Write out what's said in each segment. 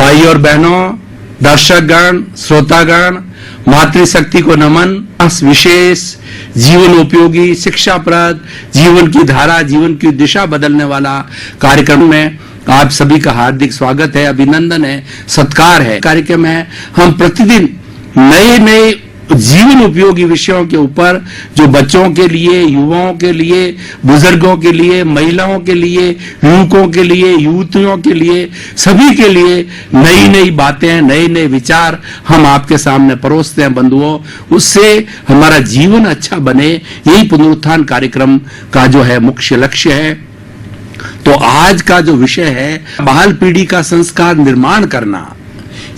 भाई और बहनों, दर्शकगण, श्रोतागण, मातृशक्ति को नमन। इस विशेष जीवन उपयोगी, शिक्षाप्रद, जीवन की धारा, जीवन की दिशा बदलने वाला कार्यक्रम में आप सभी का हार्दिक स्वागत है, अभिनंदन है, सत्कार है। कार्यक्रम है, हम प्रतिदिन नए नए जीवन उपयोगी विषयों के ऊपर जो बच्चों के लिए, युवाओं के लिए, बुजुर्गों के लिए, महिलाओं के लिए, युवकों के लिए, युवतियों के लिए, सभी के लिए नई नई बातें, नए नए विचार हम आपके सामने परोसते हैं बंधुओं। उससे हमारा जीवन अच्छा बने, यही पुनरुत्थान कार्यक्रम का जो है मुख्य लक्ष्य है। तो आज का जो विषय है, बाल पीढ़ी का संस्कार निर्माण करना,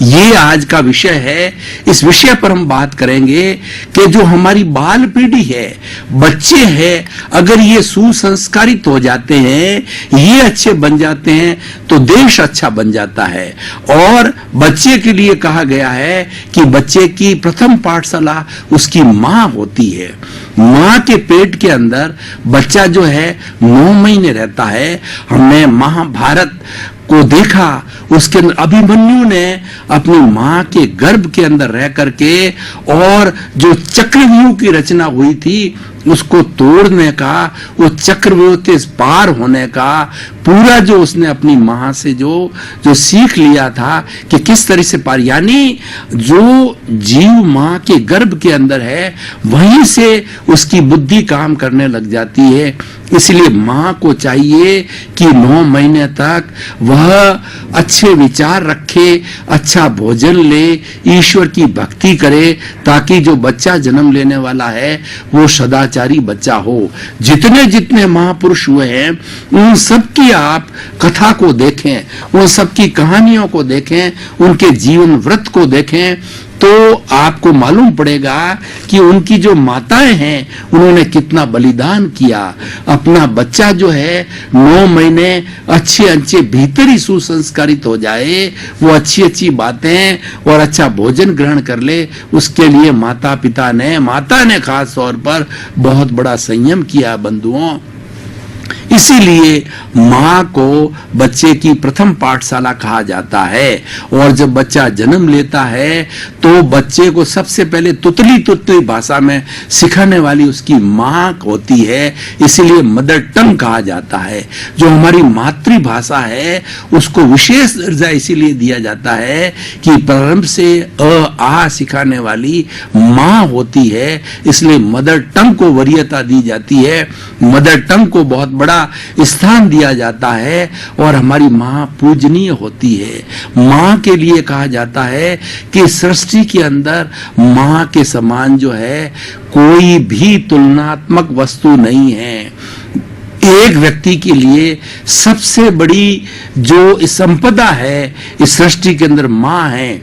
ये आज का विषय है। इस विषय पर हम बात करेंगे कि जो हमारी बाल पीढ़ी है, बच्चे हैं, अगर ये सुसंस्कारित हो जाते हैं, ये अच्छे बन जाते हैं, तो देश अच्छा बन जाता है। और बच्चे के लिए कहा गया है कि बच्चे की प्रथम पाठशाला उसकी माँ होती है। माँ के पेट के अंदर बच्चा जो है 9 महीने रहता है। हमने महाभारत को देखा, उसके अंदर अभिमन्यु ने अपनी मां के गर्भ के अंदर रह करके और जो चक्रव्यूह की रचना हुई थी उसको तोड़ने का, वो चक्रव्यूह के पार होने का पूरा जो उसने अपनी मां से जो सीख लिया था कि किस तरह से पार, यानी जो जीव मां के गर्भ के अंदर है वहीं से उसकी बुद्धि काम करने लग जाती है। इसलिए मां को चाहिए कि 9 महीने तक वह अच्छे विचार रखे, अच्छा भोजन ले, ईश्वर की भक्ति करे, ताकि जो बच्चा जन्म लेने वाला है वो सदाचारी बच्चा हो। जितने जितने महापुरुष हुए हैं उन सबकी आप कथा को देखें, उन सबकी कहानियों को देखें, उनके जीवन व्रत को देखें, तो आपको मालूम पड़ेगा कि उनकी जो माताएं हैं उन्होंने कितना बलिदान किया। अपना बच्चा जो है 9 महीने अच्छे अच्छे भीतर ही सुसंस्कारित हो जाए, वो अच्छी अच्छी बातें और अच्छा भोजन ग्रहण कर ले, उसके लिए माता ने खास तौर पर बहुत बड़ा संयम किया बंधुओं। इसीलिए माँ को बच्चे की प्रथम पाठशाला कहा जाता है। और जब बच्चा जन्म लेता है तो बच्चे को सबसे पहले तुतली भाषा में सिखाने वाली उसकी माँ होती है, इसीलिए मदर टंग कहा जाता है। जो हमारी मातृभाषा है उसको विशेष दर्जा इसीलिए दिया जाता है कि प्रारंभ से अ आ सिखाने वाली माँ होती है, इसलिए मदर टंग को वरीयता दी जाती है, मदर टंग को बहुत बड़ा स्थान दिया जाता है। और हमारी माँ पूजनीय होती है। माँ के लिए कहा जाता है कि सृष्टि के अंदर माँ के समान जो है कोई भी तुलनात्मक वस्तु नहीं है। एक व्यक्ति के लिए सबसे बड़ी जो संपदा है इस सृष्टि के अंदर माँ है।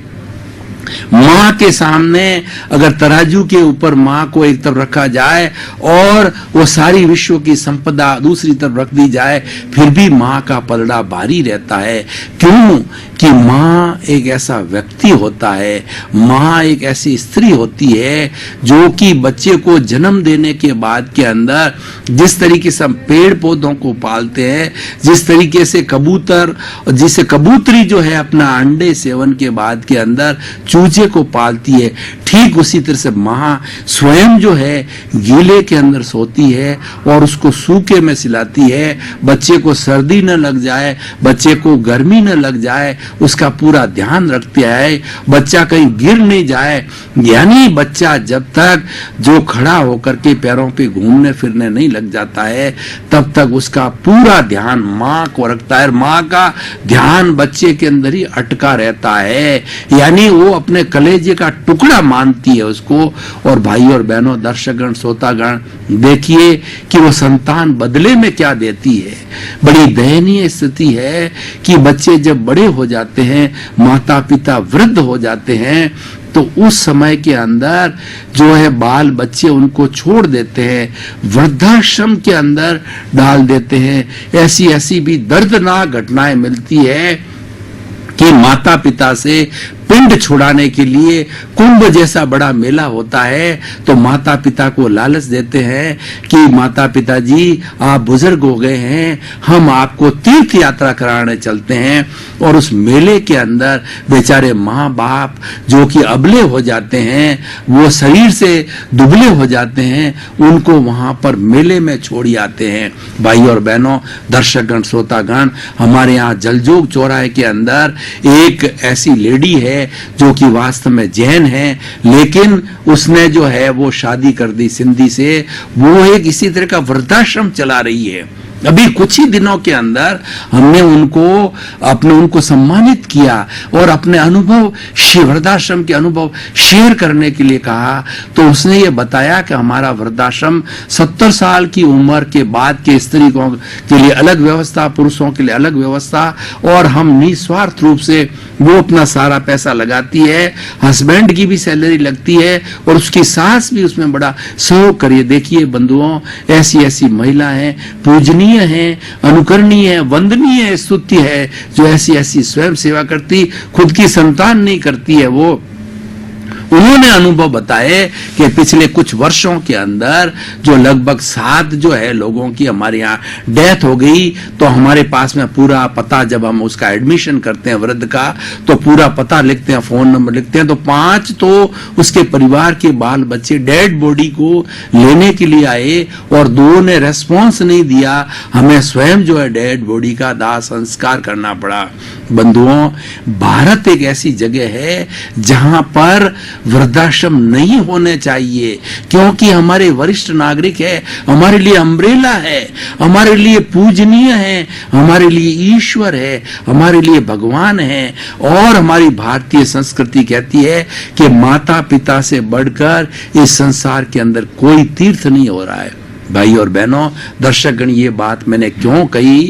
माँ के सामने अगर तराजू के ऊपर माँ को एक तरफ रखा जाए और वो सारी विश्व की संपदा दूसरी तरफ रख दी जाए, फिर भी माँ का पलड़ा भारी रहता है। क्यों? कि माँ एक ऐसा व्यक्ति होता है, माँ एक ऐसी स्त्री होती है जो कि बच्चे को जन्म देने के बाद के अंदर जिस तरीके से हम पेड़ पौधों को पालते हैं, जिस तरीके से कबूतर, जिसे कबूतरी जो है अपना अंडे सेवन के बाद के अंदर चूजे को पालती है, ठीक उसी तरह से माँ स्वयं जो है गीले के अंदर सोती है और उसको सूखे में सिलाती है। बच्चे को सर्दी न लग जाए, बच्चे को गर्मी न लग जाए, उसका पूरा ध्यान रखती है, बच्चा कहीं गिर नहीं जाए। यानी बच्चा जब तक जो खड़ा होकर के पैरों पे घूमने फिरने नहीं लग जाता है तब तक उसका पूरा ध्यान माँ को रखता है। माँ का ध्यान बच्चे के अंदर ही अटका रहता है, यानी वो अपने कलेजे का टुकड़ा मानती है उसको। और भाई और बहनों, दर्शकगण, श्रोतागण, देखिए कि वो संतान बदले में क्या देती है। बड़ी दयनीय स्थिति है कि बच्चे जब बड़े हो जाते हैं, माता पिता वृद्ध हो जाते हैं, तो उस समय के अंदर जो है बाल बच्चे उनको छोड़ देते हैं, वृद्धाश्रम के अंदर डाल देते हैं। ऐसी भी दर्दनाक घटनाएं मिलती है कि माता पिता से पिंड छुड़ाने के लिए कुंभ जैसा बड़ा मेला होता है, तो माता पिता को लालच देते हैं कि माता पिता जी आप बुजुर्ग हो गए हैं, हम आपको तीर्थ यात्रा कराने चलते हैं। और उस मेले के अंदर बेचारे माँ बाप जो कि अबले हो जाते हैं, वो शरीर से दुबले हो जाते हैं, उनको वहां पर मेले में छोड़ आते हैं। भाई और बहनों, दर्शकगण, श्रोतागण, हमारे यहाँ जलजोग चौराहे के अंदर एक ऐसी लेडी है जो कि वास्तव में जैन है, लेकिन उसने जो है वो शादी कर दी सिंधी से। वो एक इसी तरह का वृद्धाश्रम चला रही है। अभी कुछ ही दिनों के अंदर हमने उनको सम्मानित किया और अपने अनुभव, वृद्धाश्रम के अनुभव शेयर करने के लिए कहा। तो उसने ये बताया कि हमारा वृद्धाश्रम 70 साल की उम्र के बाद के स्त्रियों के लिए अलग व्यवस्था, पुरुषों के लिए अलग व्यवस्था, और हम निस्वार्थ रूप से वो अपना सारा पैसा लगाती है, हस्बैंड की भी सैलरी लगती है और उसकी सास भी उसमें बड़ा सहयोग करिए। देखिए बंधुओं, ऐसी ऐसी महिला हैं, पूजनीय है, अनुकरणीय है, वंदनीय स्तुति है, जो ऐसी ऐसी स्वयं सेवा करती, खुद की संतान नहीं करती है। वो उन्होंने अनुभव बताए कि पिछले कुछ वर्षों के अंदर जो लगभग 7 जो है लोगों की हमारे यहाँ डेथ हो गई, तो हमारे पास में पूरा पता, जब हम उसका एडमिशन करते हैं वृद्ध का, तो पूरा पता लिखते हैं, फोन नंबर लिखते हैं, तो 5 तो उसके परिवार के बाल बच्चे डेड बॉडी को लेने के लिए आए और 2 ने रेस्पॉन्स नहीं दिया। हमें स्वयं जो है डेड बॉडी का दाह संस्कार करना पड़ा। बंधुओं, भारत एक ऐसी जगह है जहां पर वृद्धाश्रम नहीं होने चाहिए, क्योंकि हमारे वरिष्ठ नागरिक है, हमारे लिए अम्ब्रेला है, हमारे लिए पूजनीय है, हमारे लिए ईश्वर है, हमारे लिए भगवान है। और हमारी भारतीय संस्कृति कहती है कि माता पिता से बढ़कर इस संसार के अंदर कोई तीर्थ नहीं हो रहा है। भाई और बहनों, दर्शकगण, ये बात मैंने क्यों कही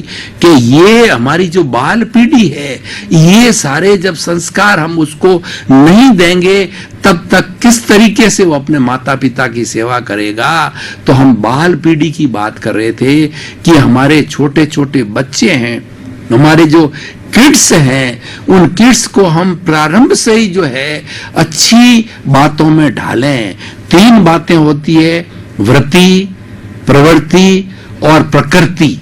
कि ये हमारी जो बाल पीढ़ी है, ये सारे जब संस्कार हम उसको नहीं देंगे, तब तक किस तरीके से वो अपने माता पिता की सेवा करेगा। तो हम बाल पीढ़ी की बात कर रहे थे कि हमारे छोटे छोटे बच्चे हैं, हमारे जो किड्स हैं, उन किड्स को हम प्रारंभ से ही जो है अच्छी बातों में ढालें। 3 बातें होती है, वृत्ति, प्रवृत्ति और प्रकृति।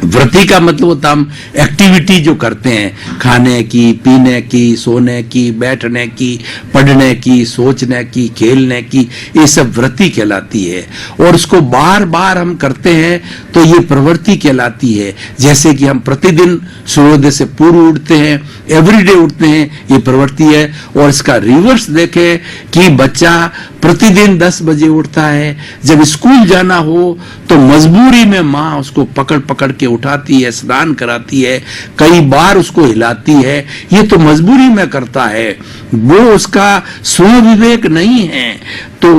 वृत्ति का मतलब होता हम एक्टिविटी जो करते हैं, खाने की, पीने की, सोने की, बैठने की, पढ़ने की, सोचने की, खेलने की, ये सब वृत्ति कहलाती है। और उसको बार बार हम करते हैं तो ये प्रवृत्ति कहलाती है। जैसे कि हम प्रतिदिन सूर्योदय से पूर्व उठते हैं, एवरीडे उठते हैं, ये प्रवृत्ति है। और इसका रिवर्स देखें कि बच्चा प्रतिदिन 10 बजे उठता है, जब स्कूल जाना हो तो मजबूरी में माँ उसको पकड़ पकड़ के उठाती है, स्नान कराती है, कई बार उसको हिलाती है, ये तो मजबूरी में करता है, वो उसका स्वविवेक नहीं है। तो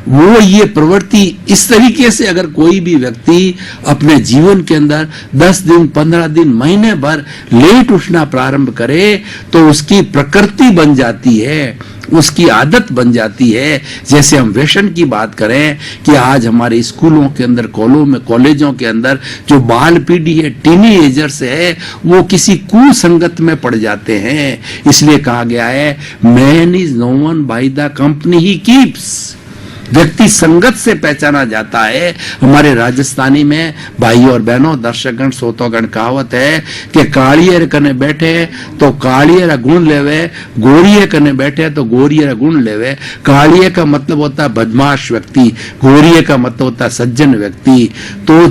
वो ये प्रवृत्ति इस तरीके से अगर कोई भी व्यक्ति अपने जीवन के अंदर 10 दिन, 15 दिन, महीने भर लेट उठना प्रारंभ करे, तो उसकी प्रकृति बन जाती है, उसकी आदत बन जाती है। जैसे हम व्यसन की बात करें कि आज हमारे स्कूलों के अंदर, कॉलेजों के अंदर जो बाल पीढ़ी है, टीनेजर्स है, वो किसी कुसंगत में पड़ जाते हैं। इसलिए कहा गया है, man is known by the company he keeps. व्यक्ति संगत से पहचाना जाता है। हमारे राजस्थानी में भाई और बहनों, दर्शकगण, श्रोतागण, कहावत है कि कालियर कने बैठे तो कालियर गुण लेवे, गोरिये कने बैठे तो गोरियर गुण लेवे। कालिये का मतलब होता है बदमाश व्यक्ति, गोरिये का मतलब होता है सज्जन व्यक्ति। तो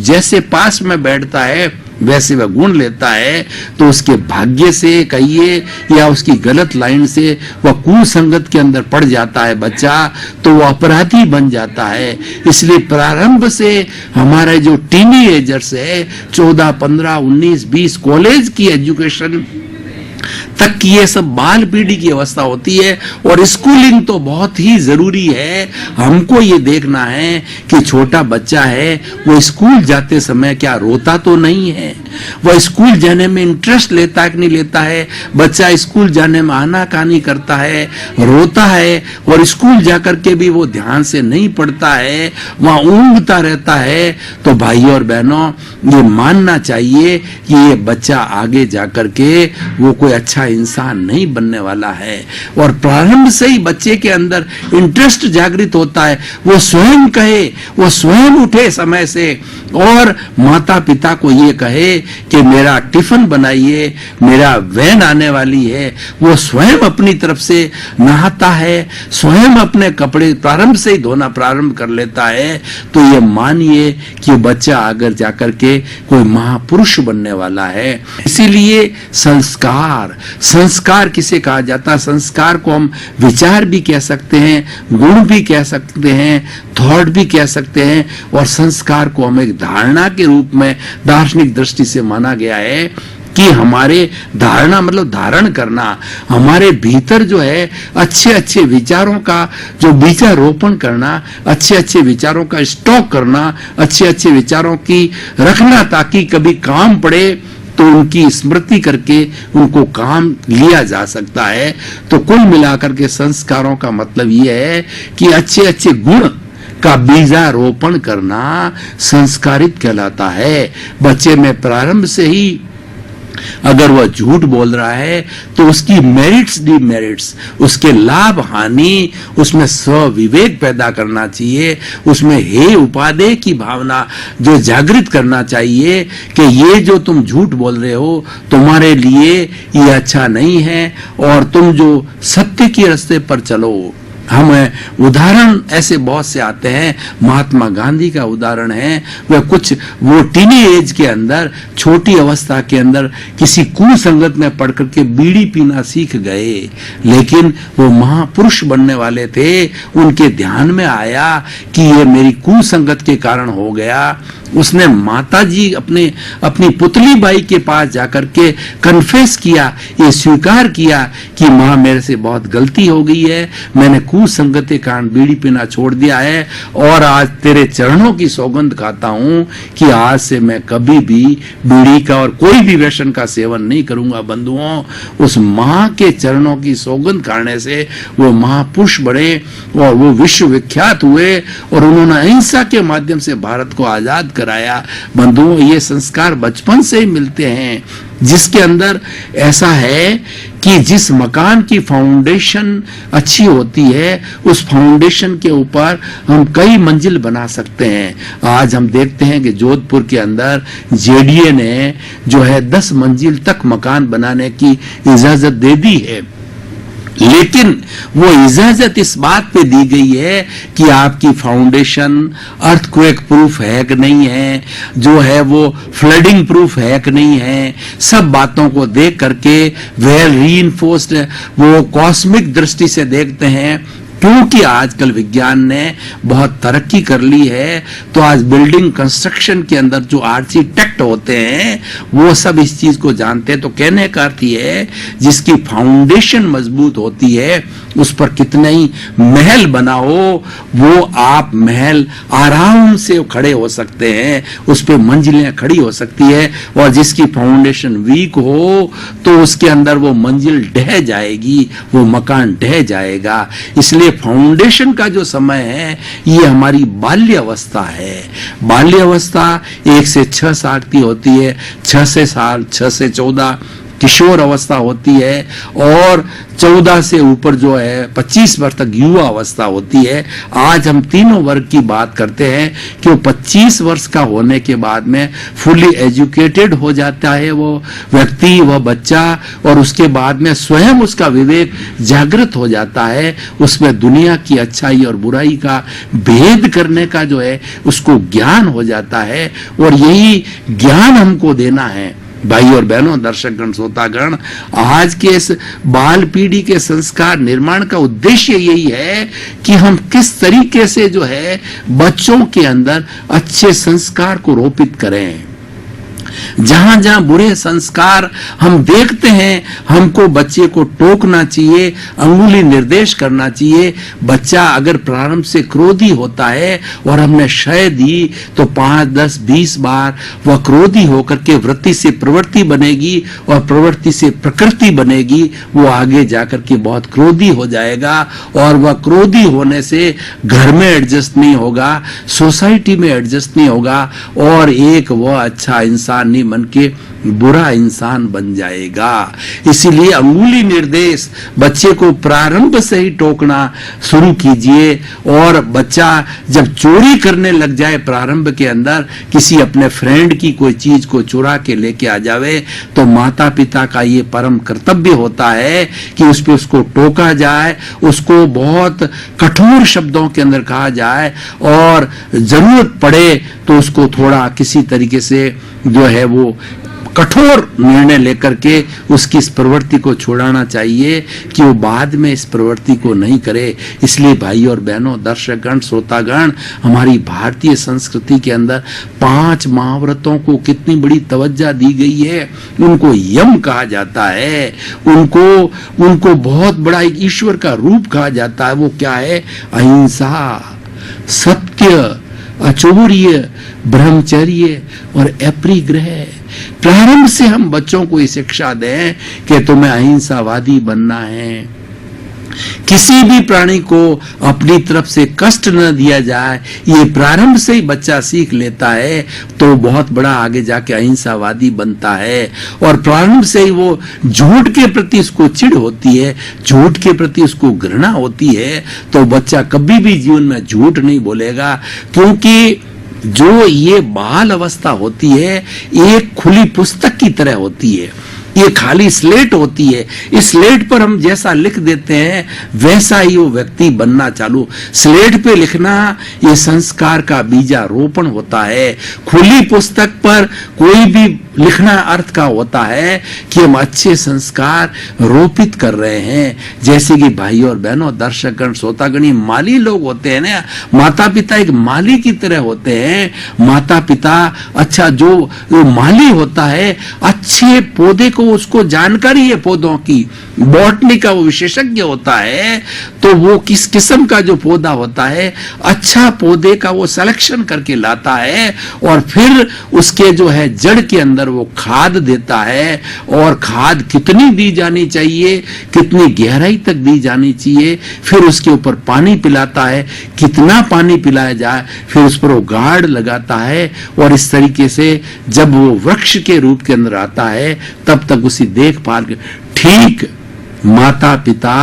जैसे पास में बैठता है वैसे वह गुण लेता है। तो उसके भाग्य से कहिए या उसकी गलत लाइन से वह कुसंगत के अंदर पड़ जाता है बच्चा, तो वह अपराधी बन जाता है। इसलिए प्रारंभ से हमारे जो टीनेजर्स है, 14, 15, 19, 20, कॉलेज की एजुकेशन तक की ये सब बाल पीढ़ी की अवस्था होती है। और स्कूलिंग तो बहुत ही जरूरी है। हमको ये देखना है कि छोटा बच्चा है, वो स्कूल जाते समय क्या रोता तो नहीं है, वो स्कूल जाने में इंटरेस्ट लेता है कि नहीं लेता है। बच्चा स्कूल जाने में आनाकानी करता है, रोता है, और स्कूल जाकर के भी वो ध्यान से नहीं पढ़ता है, वहां ऊँघता रहता है। तो भाई और बहनों, ये मानना चाहिए कि ये बच्चा आगे जाकर के वो कोई अच्छा इंसान नहीं बनने वाला है। और प्रारंभ से ही बच्चे के अंदर इंटरेस्ट जागृत होता है, वो स्वयं कहे, वो स्वयं उठे समय से और माता पिता को ये कहे कि मेरा टिफिन बनाइए, मेरा वैन आने वाली है। वो स्वयं अपनी तरफ से नहाता है, स्वयं अपने कपड़े प्रारंभ से ही धोना प्रारंभ कर लेता है। तो ये मानिए कि बच्चा आगे जाकर के कोई महापुरुष बनने वाला है। इसीलिए संस्कार, संस्कार किसे कहा जाता है? संस्कार को हम विचार भी कह सकते हैं, गुण भी कह सकते हैं, थॉट भी कह सकते हैं। और संस्कार को हम एक धारणा के रूप में दार्शनिक दृष्टि से माना गया है कि हमारे धारणा मतलब धारण करना, हमारे भीतर जो है अच्छे अच्छे विचारों का जो बीजारोपण करना, अच्छे अच्छे विचारों का स्टॉक करना, अच्छे अच्छे विचारों की रखना, ताकि कभी काम पड़े तो उनकी स्मृति करके उनको काम लिया जा सकता है। तो कुल मिलाकर के संस्कारों का मतलब यह है कि अच्छे अच्छे गुण का बीजारोपण करना संस्कारित कहलाता है। बच्चे में प्रारंभ से ही अगर वह झूठ बोल रहा है तो उसकी मेरिट्स डिमेरिट्स, उसके लाभ हानि, उसमें स्वविवेक पैदा करना चाहिए, उसमें हे उपादेय की भावना जो जागृत करना चाहिए कि ये जो तुम झूठ बोल रहे हो तुम्हारे लिए ये अच्छा नहीं है और तुम जो सत्य के रास्ते पर चलो। हम उदाहरण ऐसे बहुत से आते हैं, महात्मा गांधी का उदाहरण है, वो टीनी एज के अंदर, छोटी अवस्था के अंदर किसी कुसंगत में पढ़ करके बीड़ी पीना सीख गए, लेकिन वो महापुरुष बनने वाले थे। उनके ध्यान में आया कि ये मेरी कुसंगत के कारण हो गया। उसने माताजी अपनी पुतली बाई के पास जाकर के कन्फेस किया, ये स्वीकार किया कि माँ मेरे से बहुत गलती हो गई है, मैंने कुसंगत के कारण बीड़ी पीना छोड़ दिया है और आज तेरे चरणों की सौगंध खाता हूं कि आज से मैं कभी भी बीड़ी का और कोई भी व्यसन का सेवन नहीं करूंगा। बंधुओं, उस माँ के चरणों की सौगंध खाने से वो महापुरुष बने और वो विश्व विख्यात हुए और उन्होंने अहिंसा के माध्यम से भारत को आजाद कराया। बंधुओं, ये संस्कार बचपन से ही मिलते हैं, जिसके अंदर ऐसा है कि जिस मकान की फाउंडेशन अच्छी होती है उस फाउंडेशन के ऊपर हम कई मंजिल बना सकते हैं। आज हम देखते हैं कि जोधपुर के अंदर जेडीए ने जो है 10 मंजिल तक मकान बनाने की इजाजत दे दी है, लेकिन वो इजाजत इस बात पे दी गई है कि आपकी फाउंडेशन अर्थक्वेक प्रूफ है कि नहीं है, जो है वो फ्लडिंग प्रूफ है कि नहीं है। सब बातों को देख करके वेल रीइंफोर्स्ड वो कॉस्मिक दृष्टि से देखते हैं। क्योंकि आजकल विज्ञान ने बहुत तरक्की कर ली है, तो आज बिल्डिंग कंस्ट्रक्शन के अंदर जो आर्किटेक्ट होते हैं वो सब इस चीज को जानते हैं। तो कहने का अर्थ ये है, जिसकी फाउंडेशन मजबूत होती है उस पर कितने ही महल बनाओ, वो आप महल आराम से खड़े हो सकते हैं, उस पर मंजिलें खड़ी हो सकती है। और जिसकी फाउंडेशन वीक हो तो उसके अंदर वो मंजिल ढह जाएगी, वो मकान ढह जाएगा। इसलिए फाउंडेशन का जो समय है ये हमारी बाल्य अवस्था है। बाल्य अवस्था 1 से 6 साल की होती है, 6 से 14 किशोर अवस्था होती है और 14 से ऊपर जो है 25 वर्ष तक युवा अवस्था होती है। आज हम तीनों वर्ग की बात करते हैं कि वो 25 वर्ष का होने के बाद में फुली एजुकेटेड हो जाता है वो व्यक्ति, वह बच्चा, और उसके बाद में स्वयं उसका विवेक जागृत हो जाता है। उसमें दुनिया की अच्छाई और बुराई का भेद करने का जो है उसको ज्ञान हो जाता है। और यही ज्ञान हमको देना है भाई और बहनों, दर्शकगण, श्रोतागण। आज के इस बाल पीढ़ी के संस्कार निर्माण का उद्देश्य यही है कि हम किस तरीके से जो है बच्चों के अंदर अच्छे संस्कार को रोपित करें। जहां जहां बुरे संस्कार हम देखते हैं, हमको बच्चे को टोकना चाहिए, अंगुली निर्देश करना चाहिए। बच्चा अगर प्रारंभ से क्रोधी होता है और हमने शय दी तो 5, 10, 20 बार वह क्रोधी होकर के वृत्ति से प्रवृत्ति बनेगी और प्रवृत्ति से प्रकृति बनेगी। वो आगे जाकर के बहुत क्रोधी हो जाएगा और वह क्रोधी होने से घर में एडजस्ट नहीं होगा, सोसाइटी में एडजस्ट नहीं होगा और एक वह अच्छा इंसान नहीं बन के बुरा इंसान बन जाएगा। इसीलिए अंगुली निर्देश बच्चे को प्रारंभ से ही टोकना शुरू कीजिए। और बच्चा जब चोरी करने लग जाए प्रारंभ के अंदर, किसी अपने फ्रेंड की कोई चीज को चुरा के लेके आ जावे, तो माता पिता का ये परम कर्तव्य होता है कि उस पे उसको टोका जाए, उसको बहुत कठोर शब्दों के अंदर कहा जाए, और जरूरत पड़े तो उसको थोड़ा किसी तरीके से जो है वो कठोर निर्णय लेकर के उसकी इस प्रवृत्ति को छुड़ाना चाहिए कि वो बाद में इस प्रवृत्ति को नहीं करे। इसलिए भाई और बहनों, दर्शकगण, श्रोतागण, हमारी भारतीय संस्कृति के अंदर 5 महाव्रतों को कितनी बड़ी तवज्जो दी गई है। उनको यम कहा जाता है, उनको बहुत बड़ा एक ईश्वर का रूप कहा जाता है। वो क्या है? अहिंसा, सत्य, अचौर्य, ब्रह्मचर्य और अपरिग्रह। प्रारंभ से हम बच्चों को ये शिक्षा दें कि तुम्हें अहिंसावादी बनना है, किसी भी प्राणी को अपनी तरफ से कष्ट न दिया जाए, ये प्रारंभ से ही बच्चा सीख लेता है तो बहुत बड़ा आगे जाके अहिंसावादी बनता है। और प्रारंभ से ही वो झूठ के प्रति उसको चिढ़ होती है, झूठ के प्रति उसको घृणा होती है, तो बच्चा कभी भी जीवन में झूठ नहीं बोलेगा। क्योंकि जो ये बाल अवस्था होती है, एक खुली पुस्तक की तरह होती है, ये खाली स्लेट होती है। इस स्लेट पर हम जैसा लिख देते हैं वैसा ही वो व्यक्ति बनना चालू। स्लेट पे लिखना ये संस्कार का बीजारोपण होता है। खुली पुस्तक पर कोई भी लिखना अर्थ का होता है कि हम अच्छे संस्कार रोपित कर रहे हैं। जैसे कि भाई और बहनों, दर्शकगण, श्रोतागण, माली लोग होते हैं ना, माता पिता एक माली की तरह होते हैं। माता पिता अच्छा जो माली होता है, अच्छे पौधे को उसको जानकारी है पौधों की, बॉटनी का वो विशेषज्ञ होता है, तो वो किस किस्म का जो पौधा होता है, अच्छा पौधे का वो सिलेक्शन करके लाता है और फिर उसके जो है जड़ के अंदर वो खाद देता है। और खाद कितनी दी जानी चाहिए, कितनी गहराई तक दी जानी चाहिए, फिर उसके ऊपर पानी पिलाता है, कितना पानी पिलाया जाए, फिर उस पर वो गाड़ लगाता है। और इस तरीके से जब वो वृक्ष के रूप के अंदर आता है तब तक उसी देखभाल ठीक माता पिता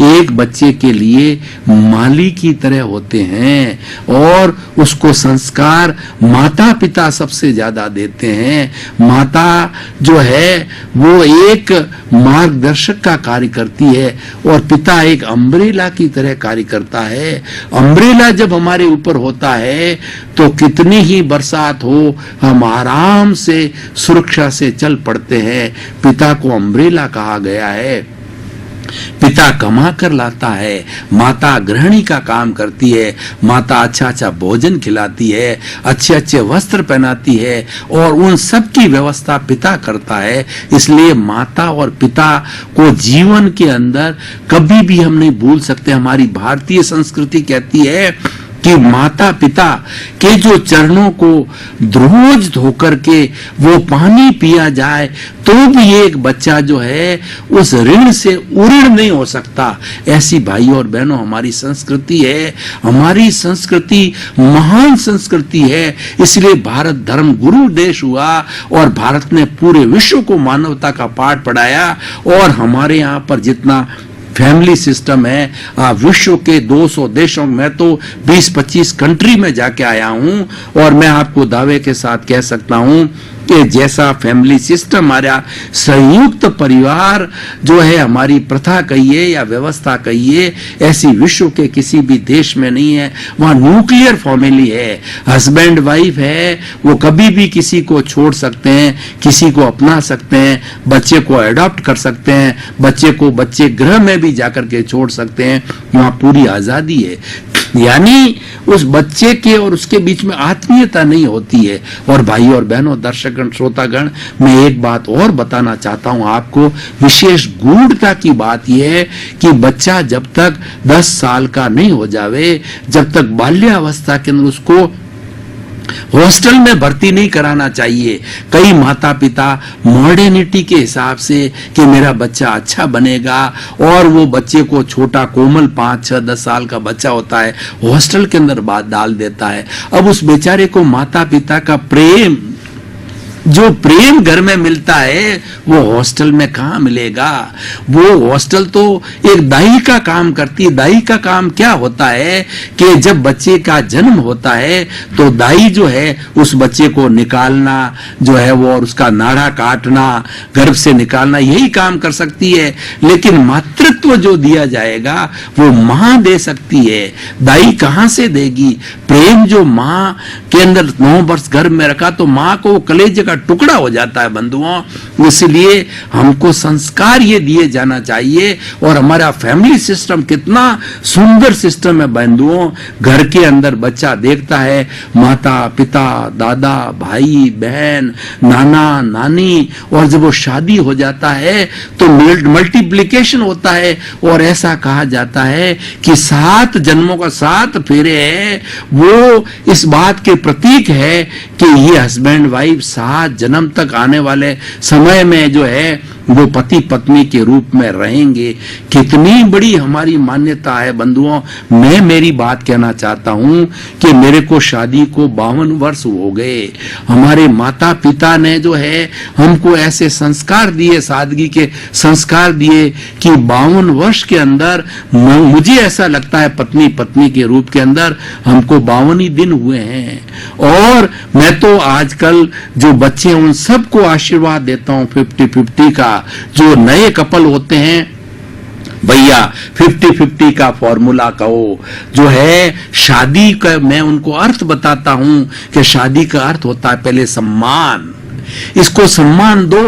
एक बच्चे के लिए माली की तरह होते हैं और उसको संस्कार माता पिता सबसे ज्यादा देते हैं। माता जो है वो एक मार्गदर्शक का कार्य करती है और पिता एक अम्ब्रेला की तरह कार्य करता है। अम्ब्रेला जब हमारे ऊपर होता है तो कितनी ही बरसात हो, हम आराम से सुरक्षा से चल पड़ते हैं। पिता को अम्ब्रेला कहा गया है। पिता कमा कर लाता है, माता गृहिणी का काम करती है, माता अच्छा अच्छा भोजन खिलाती है, अच्छे अच्छे वस्त्र पहनाती है और उन सब की व्यवस्था पिता करता है। इसलिए माता और पिता को जीवन के अंदर कभी भी हम नहीं भूल सकते। हमारी भारतीय संस्कृति कहती है कि माता पिता के जो चरणों को रोज धोकर के वो पानी पिया जाए तो भी एक बच्चा जो है उस ऋण से उऋण नहीं हो सकता। ऐसी भाई और बहनों हमारी संस्कृति है। हमारी संस्कृति महान संस्कृति है। इसलिए भारत धर्म गुरु देश हुआ और भारत ने पूरे विश्व को मानवता का पाठ पढ़ाया। और हमारे यहाँ पर जितना फैमिली सिस्टम है, विश्व के 200 देशों में तो 20-25 कंट्री में जाके आया हूं और मैं आपको दावे के साथ कह सकता हूं कि जैसा फैमिली सिस्टम, हमारा संयुक्त परिवार जो है, हमारी प्रथा कहिए या व्यवस्था कहिए, ऐसी विश्व के किसी भी देश में नहीं है। वहां न्यूक्लियर फैमिली है, हस्बैंड वाइफ है, वो कभी भी किसी को छोड़ सकते हैं, किसी को अपना सकते हैं, बच्चे को अडॉप्ट कर सकते हैं, बच्चे को बच्चे गृह में भी जाकर के छोड़ सकते हैं। वहां पूरी आजादी है। यानी उस बच्चे के और उसके बीच में आत्मीयता नहीं होती है। और भाई और बहनों, दर्शकगण, श्रोतागण, मैं एक बात और बताना चाहता हूं आपको। विशेष गूढ़ता की बात यह है कि बच्चा जब तक 10 साल का नहीं हो जावे, जब तक बाल्यावस्था के अंदर उसको हॉस्टल में भर्ती नहीं कराना चाहिए। कई माता पिता मॉडर्निटी के हिसाब से कि मेरा बच्चा अच्छा बनेगा और वो बच्चे को छोटा कोमल 5, 6, 10 साल का बच्चा होता है हॉस्टल के अंदर बात डाल देता है। अब उस बेचारे को माता पिता का प्रेम जो प्रेम घर में मिलता है वो हॉस्टल में कहाँ मिलेगा। वो हॉस्टल तो एक दाई का काम करती है। दाई का काम क्या होता है कि जब बच्चे का जन्म होता है तो दाई जो है उस बच्चे को निकालना जो है वो, और उसका नाड़ा काटना, गर्भ से निकालना, यही काम कर सकती है। लेकिन मातृत्व जो दिया जाएगा वो माँ दे सकती है। दाई कहाँ से देगी? प्रेम जो माँ के अंदर 9 वर्ष गर्भ में रखा तो माँ को कलेजे का टुकड़ा हो जाता है बंधुओं। इसलिए हमको संस्कार ये दिए जाना चाहिए। और हमारा फैमिली सिस्टम कितना सुंदर सिस्टम है बंधुओं। घर के अंदर बच्चा देखता है माता पिता, दादा, भाई, बहन, नाना, नानी, और जब वो शादी हो जाता है तो मल्टीप्लिकेशन होता है। और ऐसा कहा जाता है कि 7 जन्मों का 7 फेरे है, वो इस बात के प्रतीक है कि ये हस्बैंड वाइफ 7 जन्म तक आने वाले समय में जो है वो पति पत्नी के रूप में रहेंगे। कितनी बड़ी हमारी मान्यता है बंधुओं। मैं मेरी बात कहना चाहता हूं कि मेरे को शादी को 52 वर्ष हो गए। हमारे माता पिता ने जो है हमको ऐसे संस्कार दिए, सादगी के संस्कार दिए कि 52 वर्ष के अंदर मुझे ऐसा लगता है पत्नी पत्नी के रूप के अंदर हमको 52 ही दिन हुए हैं। और मैं तो आजकल जो बच्चे उन सबको आशीर्वाद देता हूं 50-50 का। जो नए कपल होते हैं भैया 50-50 का फॉर्मूला कहो जो है शादी का, मैं उनको अर्थ बताता हूं कि शादी का अर्थ होता है पहले सम्मान। इसको सम्मान दो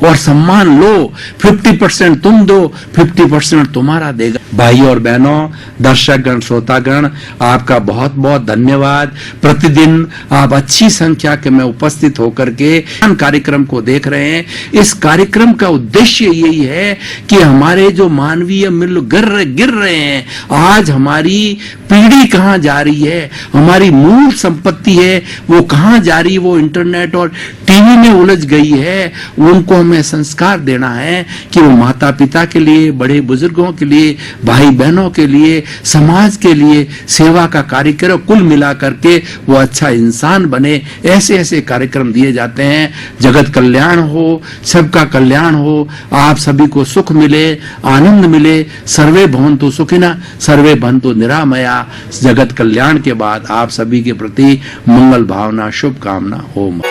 और सम्मान लो। 50% तुम दो, 50% तुम्हारा देगा। भाई और बहनों, दर्शकगण, श्रोतागण, आपका बहुत बहुत धन्यवाद। प्रतिदिन आप अच्छी संख्या के में उपस्थित होकर के कार्यक्रम को देख रहे हैं। इस कार्यक्रम का उद्देश्य यही है कि हमारे जो मानवीय मूल्य गिर रहे हैं, आज हमारी पीढ़ी कहाँ जा रही है, हमारी मूल संपत्ति है वो कहाँ जा रही है, वो इंटरनेट और टीवी में उलझ गई है। उनको हमें संस्कार देना है कि वो माता पिता के लिए, बड़े बुजुर्गों के लिए, भाई बहनों के लिए, समाज के लिए सेवा का कार्य करे, कुल मिला करके वो अच्छा इंसान बने। ऐसे ऐसे कार्यक्रम दिए जाते हैं। जगत कल्याण हो, सबका कल्याण हो, आप सभी को सुख मिले, आनंद मिले। सर्वे भवन्तु सुखिनः, सर्वे भवन्तु निरामया। जगत कल्याण के बाद आप सभी के प्रति मंगल भावना, शुभकामना। ओम।